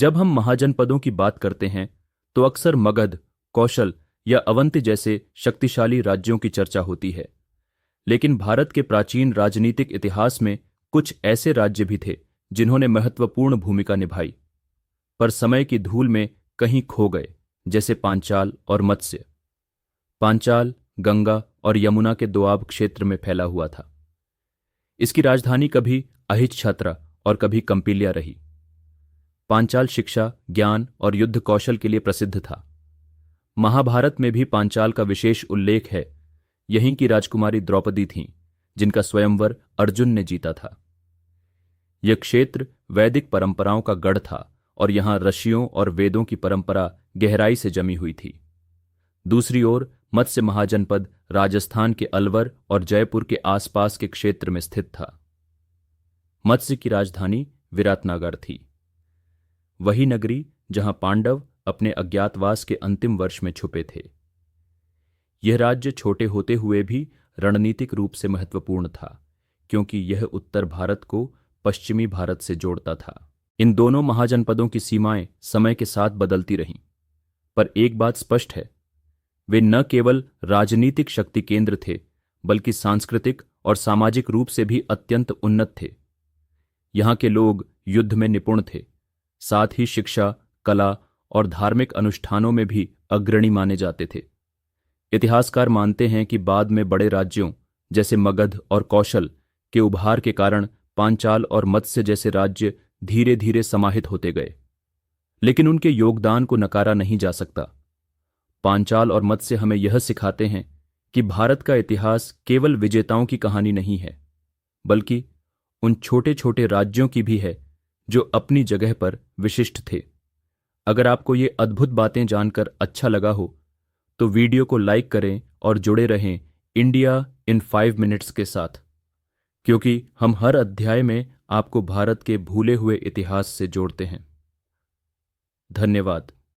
जब हम महाजनपदों की बात करते हैं तो अक्सर मगध, कौशल या अवंती जैसे शक्तिशाली राज्यों की चर्चा होती है। लेकिन भारत के प्राचीन राजनीतिक इतिहास में कुछ ऐसे राज्य भी थे जिन्होंने महत्वपूर्ण भूमिका निभाई, पर समय की धूल में कहीं खो गए, जैसे पांचाल और मत्स्य। पांचाल गंगा और यमुना के दोआब क्षेत्र में फैला हुआ था। इसकी राजधानी कभी अहिच्छत्र और कभी कंपिल्या रही। पांचाल शिक्षा, ज्ञान और युद्ध कौशल के लिए प्रसिद्ध था। महाभारत में भी पांचाल का विशेष उल्लेख है। यहीं की राजकुमारी द्रौपदी थीं, जिनका स्वयंवर अर्जुन ने जीता था। यह क्षेत्र वैदिक परंपराओं का गढ़ था और यहां ऋषियों और वेदों की परंपरा गहराई से जमी हुई थी। दूसरी ओर मत्स्य महाजनपद राजस्थान के अलवर और जयपुर के आसपास के क्षेत्र में स्थित था। मत्स्य की राजधानी विराटनगर थी, वही नगरी जहां पांडव अपने अज्ञातवास के अंतिम वर्ष में छुपे थे। यह राज्य छोटे होते हुए भी रणनीतिक रूप से महत्वपूर्ण था, क्योंकि यह उत्तर भारत को पश्चिमी भारत से जोड़ता था। इन दोनों महाजनपदों की सीमाएं समय के साथ बदलती रहीं, पर एक बात स्पष्ट है, वे न केवल राजनीतिक शक्ति केंद्र थे, बल्कि सांस्कृतिक और सामाजिक रूप से भी अत्यंत उन्नत थे। यहाँ के लोग युद्ध में निपुण थे, साथ ही शिक्षा, कला और धार्मिक अनुष्ठानों में भी अग्रणी माने जाते थे। इतिहासकार मानते हैं कि बाद में बड़े राज्यों जैसे मगध और कौशल के उभार के कारण पांचाल और मत्स्य जैसे राज्य धीरे धीरे समाहित होते गए, लेकिन उनके योगदान को नकारा नहीं जा सकता। पांचाल और मत्स्य हमें यह सिखाते हैं कि भारत का इतिहास केवल विजेताओं की कहानी नहीं है, बल्कि उन छोटे छोटे राज्यों की भी है जो अपनी जगह पर विशिष्ट थे। अगर आपको ये अद्भुत बातें जानकर अच्छा लगा हो तो वीडियो को लाइक करें और जुड़े रहें इंडिया इन 5 मिनट्स के साथ, क्योंकि हम हर अध्याय में आपको भारत के भूले हुए इतिहास से जोड़ते हैं। धन्यवाद।